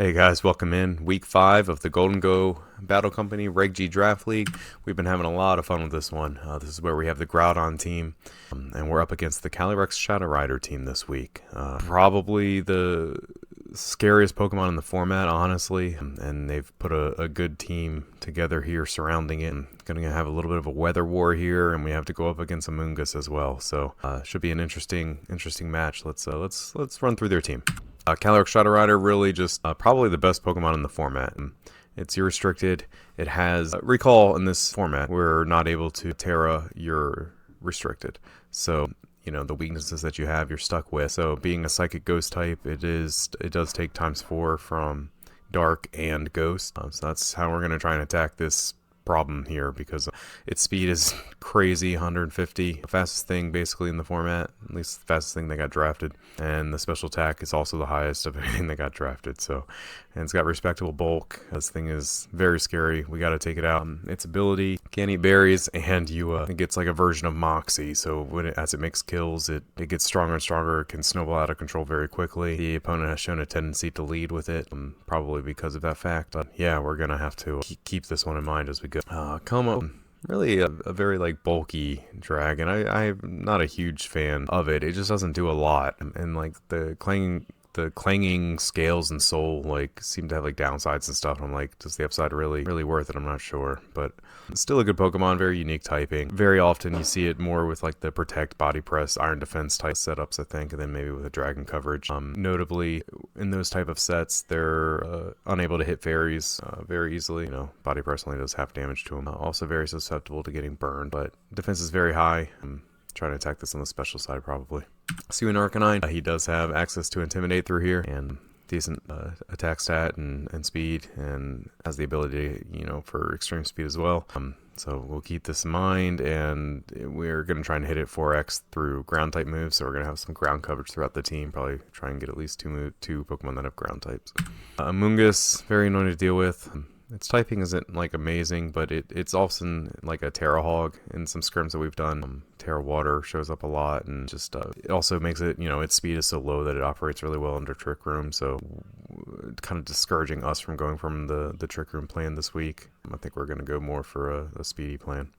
Hey guys, welcome in week 5 of the Golden Go Battle Company Reg G Draft League. We've been having a lot of fun with this one. This is where we have the Groudon team, and we're up against the Calyrex-Shadow team this week. Probably the scariest Pokemon in the format, honestly, and they've put a good team together here surrounding it. Going to have a little bit of a weather war here, and we have to go up against Amoonguss as well. So should be an interesting match. Let's run through their team. Calyrex-Shadow really just probably the best Pokemon in the format. It's restricted. It has recall in this format. We're not able to Terra your restricted. So, you know, the weaknesses that you have, you're stuck with. So being a Psychic Ghost type, it does take ×4 from Dark and Ghost. So that's how we're going to try and attack this problem here, because its speed is crazy, 150, the fastest thing basically in the format, at least the fastest thing that got drafted, and the special attack is also the highest of anything that got drafted. So, and it's got respectable bulk. This thing is very scary. We got to take it out. Its ability can't eat berries, and it gets like a version of Moxie. So as it makes kills, it gets stronger and stronger. It can snowball out of control very quickly. The opponent has shown a tendency to lead with it, probably because of that fact. But yeah, we're gonna have to keep this one in mind as we go. Como, really a very like bulky dragon. I'm not a huge fan of it. It just doesn't do a lot, and like the clanging scales and soul like seem to have like downsides and stuff. I'm like, does the upside really worth it? I'm not sure, but it's still a good Pokemon. Very unique typing. Very often you see it more with like the protect, body press, iron defense type setups, I think, and then maybe with a dragon coverage. Notably in those type of sets, they're unable to hit fairies very easily. You know, body press only does half damage to them. Also very susceptible to getting burned, but defense is very high. Trying to attack this on the special side probably. See, in Arcanine, he does have access to Intimidate through here, and decent attack stat and speed, and has the ability, you know, for extreme speed as well. So we'll keep this in mind, and we're going to try and hit it 4x through ground type moves, so we're going to have some ground coverage throughout the team, probably try and get at least two Pokemon that have ground types. Amoonguss, very annoying to deal with. Its typing isn't like amazing, but it's often like a Terra Hog in some scrims that we've done. Terra Water shows up a lot, and just it also makes it, you know, its speed is so low that it operates really well under Trick Room, so kind of discouraging us from going from the Trick Room plan this week. I think we're going to go more for a speedy plan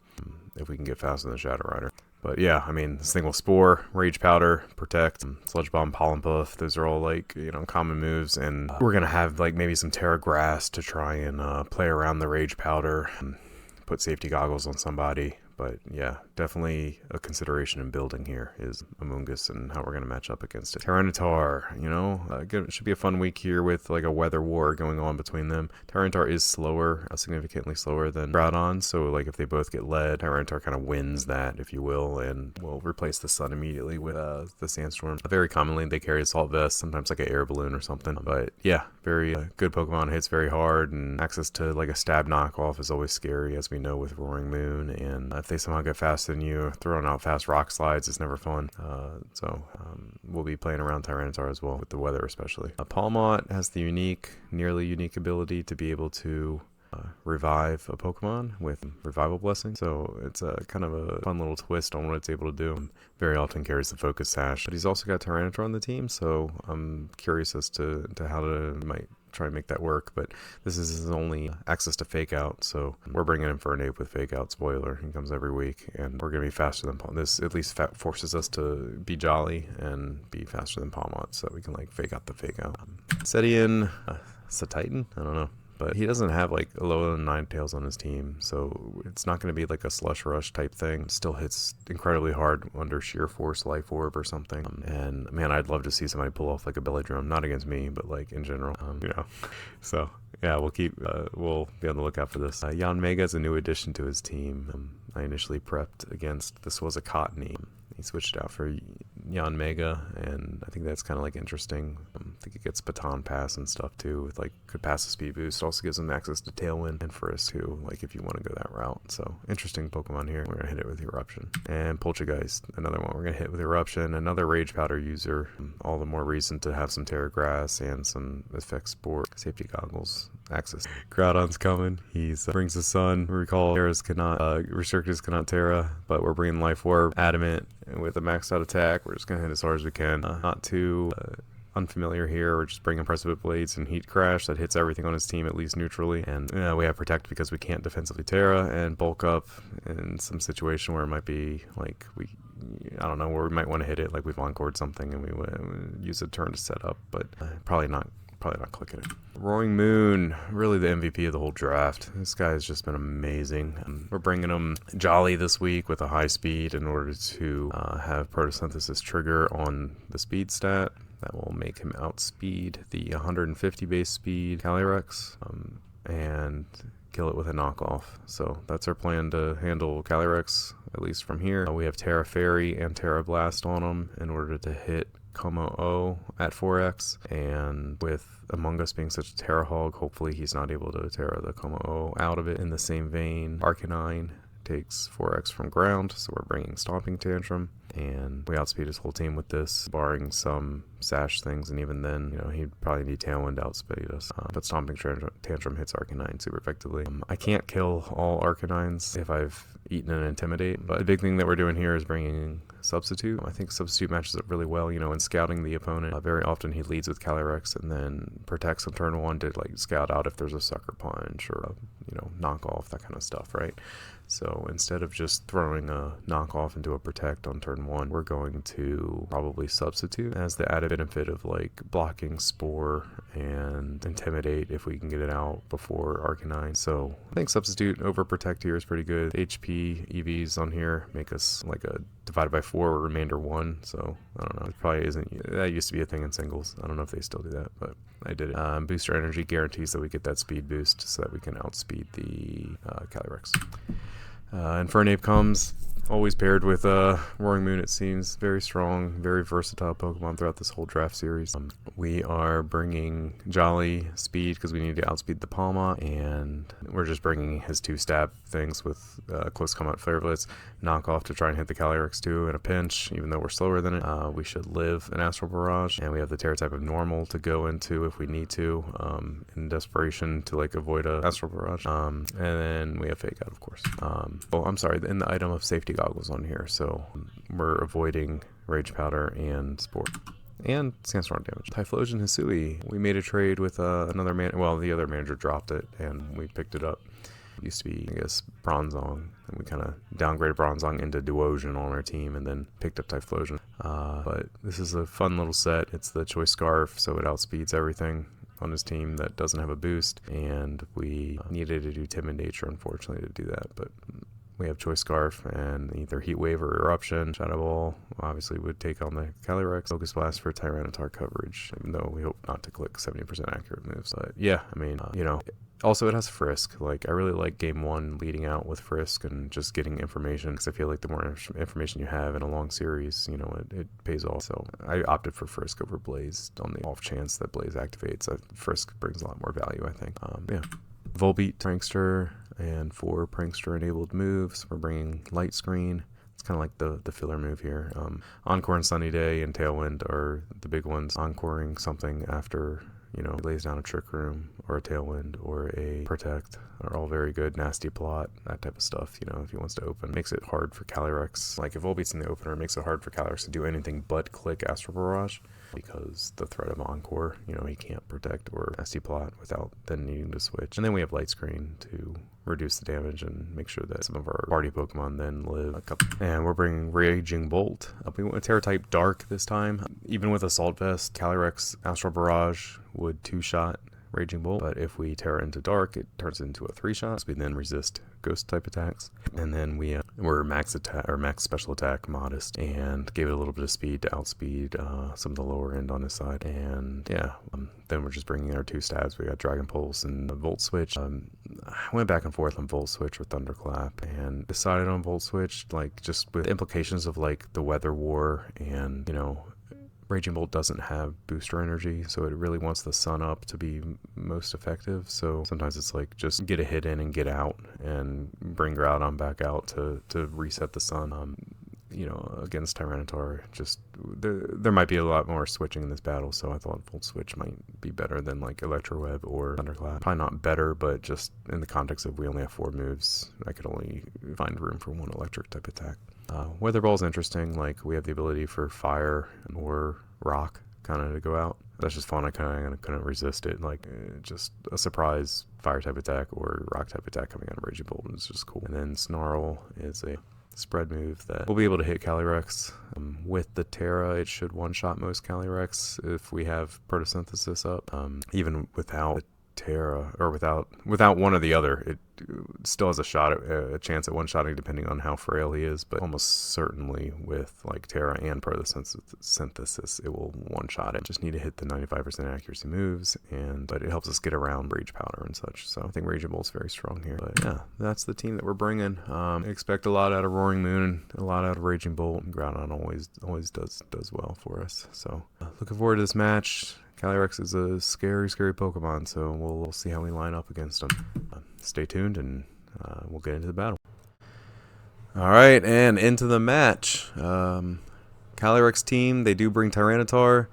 if we can get faster than Shadow Rider. But yeah, I mean, this thing will Spore, Rage Powder, Protect, Sludge Bomb, Pollen Puff. Those are all like, you know, common moves, and we're gonna have like maybe some Terra Grass to try and play around the Rage Powder, put safety goggles on somebody. But yeah, definitely a consideration in building here is Amoonguss and how we're going to match up against it. Tyranitar, you know, it should be a fun week here with like a weather war going on between them. Tyranitar is slower, significantly slower than Groudon, so like if they both get led, Tyranitar kind of wins that, if you will, and will replace the sun immediately with the Sandstorm. Very commonly they carry Assault Vest, sometimes like an air balloon or something. But yeah, very good Pokemon, hits very hard, and access to like a stab knockoff is always scary, as we know with Roaring Moon, and if they somehow get faster than you, throwing out fast rock slides is never fun. So we'll be playing around Tyranitar as well, with the weather especially. Palmot has the nearly unique ability to be able to revive a Pokemon with Revival Blessing. So it's a kind of a fun little twist on what it's able to do. Very often carries the Focus Sash, but he's also got Tyranitar on the team, so I'm curious as to how might try and make that work. But this is his only access to Fake Out, so we're bringing him for an ape with Fake Out. Spoiler, he comes every week, and we're gonna be faster than Palmot. This at least forces us to be jolly and be faster than Palmot, so that we can like Fake Out the Fake Out. Setian, Titan, I don't know. But he doesn't have like lower than 9 tails on his team, so it's not going to be like a Slush Rush type thing. Still hits incredibly hard under Sheer Force, Life Orb, or something. And man, I'd love to see somebody pull off like a Belly Drum, not against me, but like in general. You know, so yeah, we'll be on the lookout for this. Yanmega is a new addition to his team. I initially prepped against, this was a Cottony. He switched out for Yanmega, and I think that's kind of like interesting. I think it gets Baton Pass and stuff too, with like could pass a speed boost. Also gives him access to Tailwind and Frisk too, like if you want to go that route. So interesting Pokemon here. We're gonna hit it with Eruption. And Poltergeist, another one we're gonna hit with Eruption. Another Rage Powder user. All the more reason to have some Terra Grass and some Effect Sport, Safety Goggles access. Groudon's coming. He's brings the sun. Recall Terras cannot Restrictors cannot Terra, but we're bringing Life Orb, Adamant, and with a maxed out attack, we're just gonna hit as hard as we can. Not too unfamiliar here, we're just bringing Precipitate Blades and Heat Crash that hits everything on his team at least neutrally. And we have Protect because we can't defensively Terra, and Bulk Up in some situation where it might be like I don't know, where we might want to hit it, like we've encored something and we use a turn to set up, but probably not clicking it. Roaring Moon, really the MVP of the whole draft. This guy has just been amazing. We're bringing him Jolly this week with a high speed in order to have Photosynthesis trigger on the speed stat. That will make him outspeed the 150 base speed Calyrex and kill it with a knockoff. So that's our plan to handle Calyrex, at least from here. We have Terra Fairy and Terra Blast on him in order to hit Como-O at 4x, and with Among Us being such a Terra hog, hopefully he's not able to Terra the Como-O out of it. In the same vein, Arcanine takes 4x from ground, so we're bringing Stomping Tantrum, and we outspeed his whole team with this, barring some sash things, and even then, he'd probably need Tailwind to outspeed us. But Stomping Tantrum hits Arcanine super effectively. I can't kill all Arcanines if I've eaten an Intimidate, but the big thing that we're doing here is bringing Substitute. I think Substitute matches up really well, in scouting the opponent. Very often he leads with Calyrex and then protects on turn 1 to scout out if there's a Sucker Punch or knockoff, that kind of stuff, right? So instead of just throwing a knockoff into a protect on turn 1, we're going to probably Substitute as the added benefit of blocking Spore and Intimidate if we can get it out before Arcanine. So I think Substitute over Protect here is pretty good. HP EVs on here make us a divided by 4 or remainder 1, so I don't know, it probably isn't. That used to be a thing in singles. I don't know if they still do that, but I did it. Booster Energy guarantees that we get that speed boost so that we can outspeed the Calyrex. Infernape comes, always paired with Roaring Moon, it seems. Very strong, very versatile Pokemon throughout this whole draft series. We are bringing Jolly speed because we need to outspeed the Palma, and we're just bringing his 2 stab things with Close Combat Flare Blitz, knockoff to try and hit the Calyrex too in a pinch, even though we're slower than it. We should live an Astral Barrage, and we have the Terra type of normal to go into if we need to, in desperation to avoid a Astral Barrage. And then we have Fake Out, of course. Oh, I'm sorry, in the item of Safety Goggles on here, so we're avoiding Rage Powder and Spore. And Sandstorm damage. Typhlosion Hisui. We made a trade with another man. Well, the other manager dropped it, and we picked it up. It used to be, I guess, Bronzong, and we kind of downgraded Bronzong into Duosion on our team, and then picked up Typhlosion. But this is a fun little set. It's the Choice Scarf, so it outspeeds everything on his team that doesn't have a boost, and we needed to do Timid Nature, unfortunately, to do that, but we have Choice Scarf and either Heat Wave or Eruption. Shadow Ball obviously would take on the Calyrex. Focus Blast for Tyranitar coverage, even though we hope not to click 70% accurate moves. But yeah, I mean, also it has Frisk. I really like game 1 leading out with Frisk and just getting information, because I feel like the more information you have in a long series, it pays off. So I opted for Frisk over Blaze on the off chance that Blaze activates. Frisk brings a lot more value, I think. Yeah. Volbeat, Prankster, and 4 Prankster enabled moves. We're bringing Light Screen. It's kind of like the filler move here. Encore and Sunny Day and Tailwind are the big ones. Encoring something after, he lays down a Trick Room or a Tailwind or a Protect are all very good. Nasty Plot, that type of stuff, if he wants to open. Makes it hard for Calyrex. If Volbeat's in the opener, it makes it hard for Calyrex to do anything but click Astral Barrage, because the threat of Encore, he can't Protect or Nasty Plot without then needing to switch. And then we have Light Screen to reduce the damage and make sure that some of our party Pokemon then live a couple. And we're bringing Raging Bolt. We went Terra type Dark this time. Even with Assault Vest, Calyrex Astral Barrage would 2-shot Raging Bolt, but if we Terra into Dark, it turns into a 3-shot. So we then resist Ghost type attacks, and then we're max attack or max special attack Modest, and gave it a little bit of speed to outspeed some of the lower end on his side. And yeah, then we're just bringing our 2 stabs. We got Dragon Pulse and Volt Switch. I went back and forth on Volt Switch or Thunderclap, and decided on Volt Switch, just with implications of the Weather War, and Raging Bolt doesn't have booster energy, so it really wants the sun up to be most effective. So sometimes it's just get a hit in and get out, and bring Groudon back out to reset the sun. Against Tyranitar, there might be a lot more switching in this battle, so I thought Volt Switch might be better than Electro Web or Thunderclap. Probably not better, but just in the context of we only have 4 moves, I could only find room for 1 electric type attack. Weather Ball is interesting. We have the ability for fire or rock kind of to go out. That's just fun. I kind of couldn't resist it. Like, just a surprise fire type attack or rock type attack coming out of Raging Bolt is just cool. And then Snarl is a spread move that we'll be able to hit Calyrex. With the Terra, it should one-shot most Calyrex if we have Photosynthesis up. Even without Terra, or without one or the other, it still has a chance at one-shotting depending on how frail he is, but almost certainly with like Terra and Photosynthesis, it will one-shot it. Just need to hit the 95% accuracy moves, but it helps us get around Rage Powder and such, so I think Raging Bolt's very strong here. But yeah, that's the team that we're bringing. Expect a lot out of Roaring Moon and a lot out of Raging Bolt. Groudon always does well for us, so looking forward to this match. Calyrex is a scary Pokemon, so we'll see how we line up against him. Stay tuned, and we'll get into the battle. Alright, and into the match. Calyrex team, they do bring Tyranitar,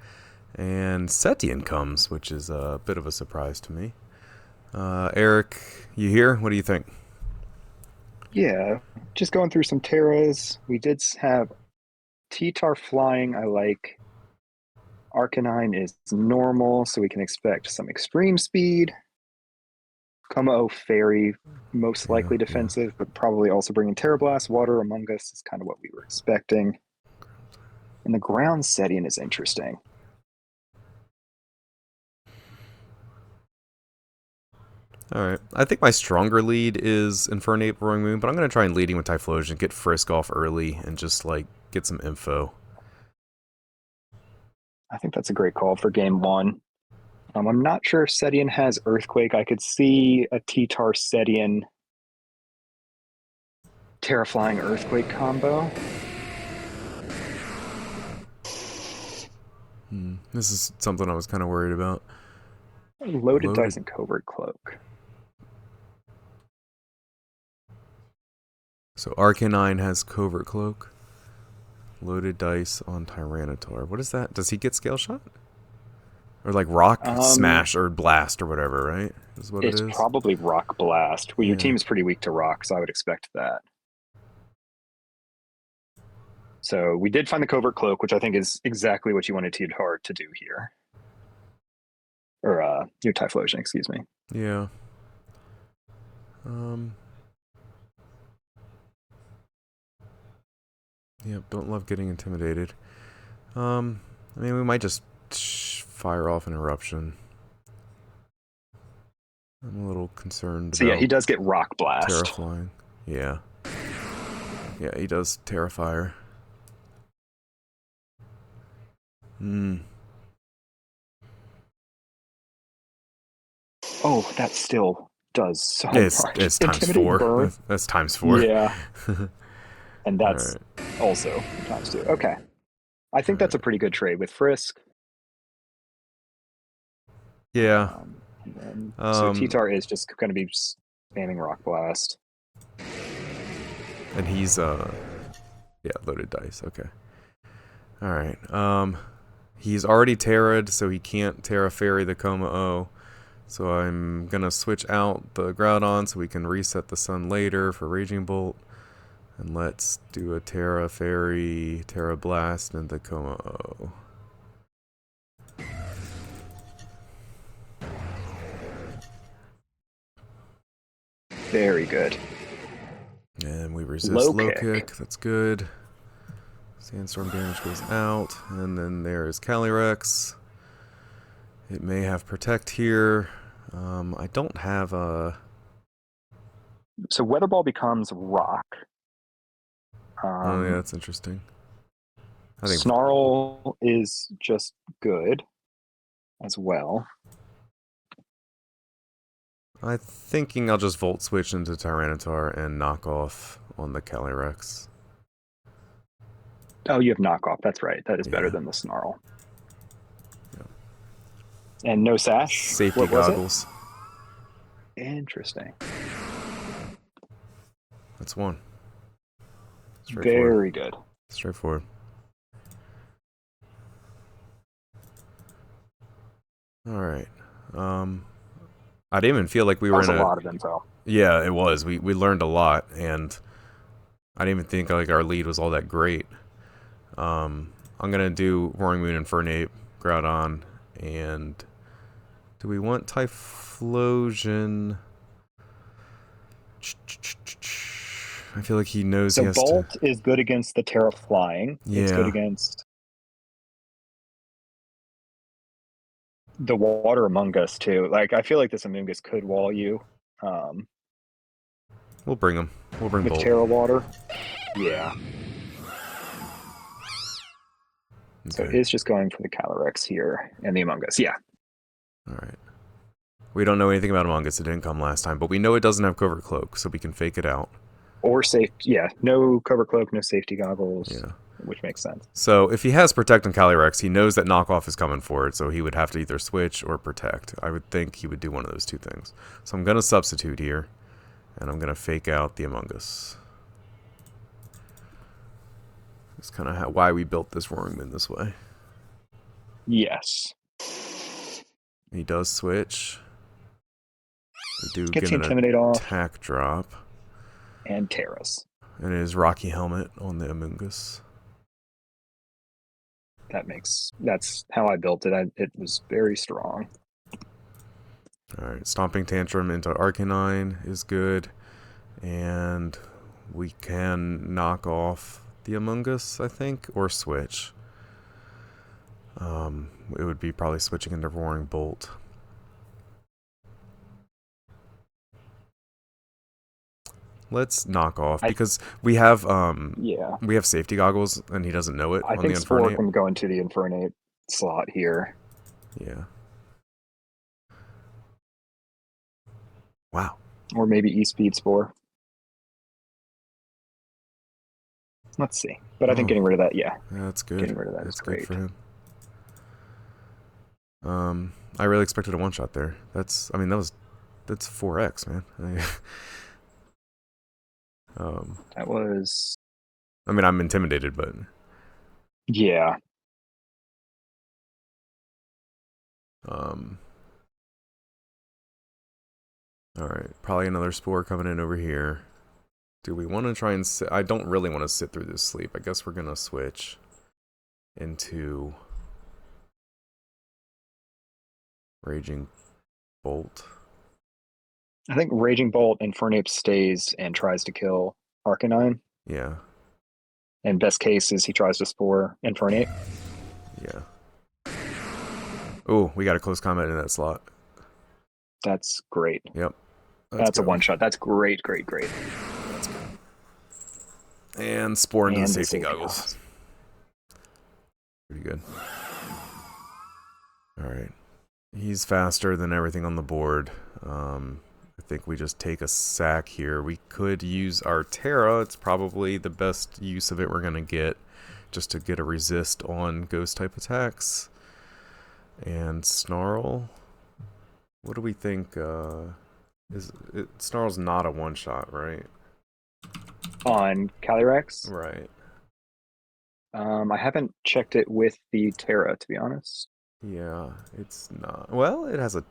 and Setian comes, which is a bit of a surprise to me. Eric, you here? What do you think? Yeah, just going through some Terras. We did have T-Tar flying, I like. Arcanine is normal, so we can expect some extreme speed. Como Fairy, most likely defensive, but probably also bringing Terra Blast. Water Among Us is kind of what we were expecting. And the ground setting is interesting. Alright, I think my stronger lead is Infernape Roaring Moon, but I'm going to try and leading with Typhlosion, get Frisk off early, and just like get some info. I think that's a great call for game one. I'm not sure if Setian has Earthquake. I could see a T-Tar Setian Terra Flying Earthquake combo. This is something I was kind of worried about. Loaded Dice and Covert Cloak. So Arcanine has Covert Cloak. Loaded Dice on Tyranitar. What is that? Does he get Scale Shot? Or like Rock Smash or Blast or whatever, right? Is what it is? It's probably Rock Blast. Well, your team is pretty weak to Rock, so I would expect that. So we did find the Covert Cloak, which I think is exactly what you wanted T-Tar to do here. Or your Typhlosion, excuse me. Yeah. Yep, don't love getting intimidated. I mean, we might just fire off an Eruption. I'm a little concerned. So yeah, he does get Rock Blast. Terra Flying. Yeah. Yeah, he does Terrafire. Oh, that still does so much. It's times 4. That's times 4. Yeah. And that's also times 2. Okay. I think that's a pretty good trade with Frisk. Yeah. So T-Tar is just going to be spamming Rock Blast. And he's, yeah, Loaded Dice. Okay. Alright. He's already Terra'd, so he can't Terra Fairy the Como-O. So I'm going to switch out the Groudon so we can reset the Sun later for Raging Bolt. And let's do a Terra Fairy, Terra Blast, and the Como-O. Very good. And we resist low kick. That's good. Sandstorm damage goes out. And then there's Calyrex. It may have Protect here. I don't have a... So Weather Ball becomes Rock. Oh yeah, that's interesting. I think Snarl is just good as well. I'm thinking I'll just Volt Switch into Tyranitar and knock off on the Calyrex. Oh, you have knockoff. That's right. That is better than the Snarl. Yeah. And no Sash? Safety goggles. Interesting. That's one. Very good. Straightforward. Alright. I didn't even feel like we were in a lot of info. Yeah, it was. We learned a lot, and I didn't even think like our lead was all that great. I'm gonna do Roaring Moon Infernape Groudon, and do we want Typhlosion? I feel like he knows So he has Bolt to. is good against the Terra Flying. It's good Yeah. against the Water Among Us too. Like I feel like this Among Us could wall you. We'll bring him. We'll bring With Bolt. Terra Water. Yeah. So Okay. it's just going for the Calyrex here and the Among Us. Yeah. Alright. We don't know anything about Among Us. It didn't come last time, but we know it doesn't have Covert Cloak, so we can fake it out. Or safe. Yeah. No cover cloak, no safety goggles. Yeah. Which makes sense. So if he has Protect on Calyrex, he knows that Knockoff is coming for it, so he would have to either switch or Protect. I would think he would do one of those two things. So I'm going to substitute here, and I'm going to fake out the Among Us. That's kind of why we built this Roaring Moon this way. Yes. He does switch. We do Gets get the an Intimidate off. attack drop. And Terras. And his Rocky Helmet on the Among Us. That's how I built it. It was very strong. Alright, Stomping Tantrum into Arcanine is good. And we can knock off the Among Us, I think, or switch. It would be probably switching into Roaring Bolt. Let's knock off because we have safety goggles and he doesn't know it I on think the Spore Infernape. can go into the Infernape slot here. Yeah. Wow. Or maybe E-Speed Spore. Let's see. But I think getting rid of that, yeah. That's good. Getting rid of that That's is great. good for him. I really expected a one-shot there. That's 4x, man. That was... I mean, I'm intimidated, but... Yeah. Alright, probably another Spore coming in over here. Do we want to try and sit? I don't really want to sit through this sleep. I guess we're going to switch into Raging Bolt. I think Raging Bolt, Infernape stays and tries to kill Arcanine. Yeah. And best case is he tries to Spore Infernape. Yeah. Oh, we got a close combat in that slot. That's great. Yep. That's a one-shot. That's great, great, great. Let's go. And Spore into the safety goggles. Pretty good. Alright. He's faster than everything on the board. I think we just take a sack here. We could use our Terra. It's probably the best use of it we're going to get. Just to get a resist on ghost-type attacks. And Snarl. What do we think? Snarl's not a one-shot, right? On Calyrex? Right. I haven't checked it with the Terra, to be honest. Yeah, it's not. Well, it has a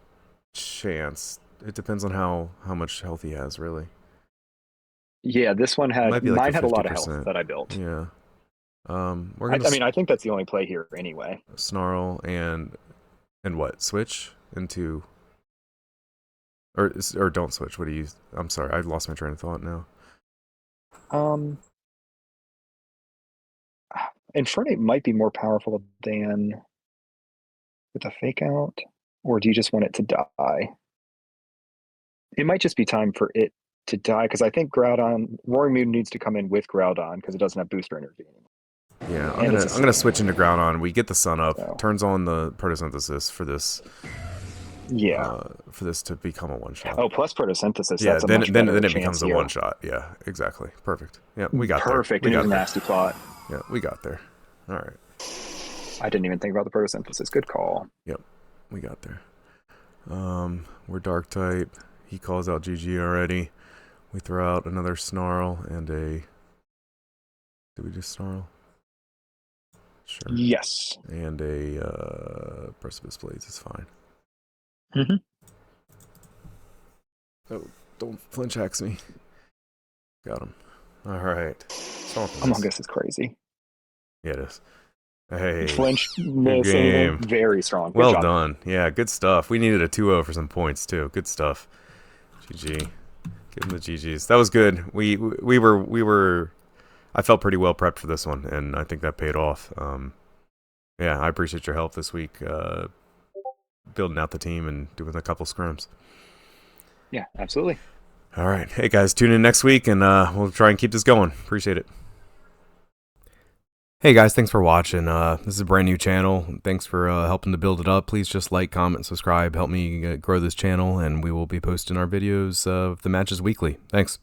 chance. It depends on how much health he has, really. Yeah, this one had... Mine had a lot of health that I built. Yeah. We're I gonna mean, I think that's the only play here anyway. Snarl and what? Switch into... Or don't switch. What do you... I'm sorry, I've lost my train of thought now. Infernape might be more powerful than with a fake out, or do you just want it to die? It might just be time for it to die because I think Groudon, Roaring Moon needs to come in with Groudon because it doesn't have booster energy anymore. Yeah, I'm gonna switch into Groudon. We get the sun up, turns on the photosynthesis for this. Yeah. For this to become a one shot. Oh, plus photosynthesis. Yeah, that's a then it chance becomes here. a one shot. Yeah, exactly. Perfect. Yeah, we got there. Perfect. It was a nasty plot. Yeah, we got there. All right. I didn't even think about the photosynthesis. Good call. Yep, we got there. We're dark type. He calls out GG already. We throw out another Snarl and a... Did we do Snarl? Sure. Yes. And a Precipice Blades is fine. Mm-hmm. Oh, don't flinch axe me. Got him. Alright. Among Us is crazy. Yeah, it is. Hey, Flinch, good miss, anything. game. Very strong. Good Well job. done. Yeah, good stuff. We needed a 2-0 for some points too. Good stuff. GG. Give him the GGs. That was good. We were. I felt pretty well prepped for this one, and I think that paid off. Yeah, I appreciate your help this week, building out the team and doing a couple scrims. Yeah, absolutely. All right, hey guys, tune in next week, and we'll try and keep this going. Appreciate it. Hey guys, thanks for watching. This is a brand new channel. Thanks for helping to build it up. Please just like, comment, subscribe. Help me grow this channel, and we will be posting our videos of the matches weekly. Thanks.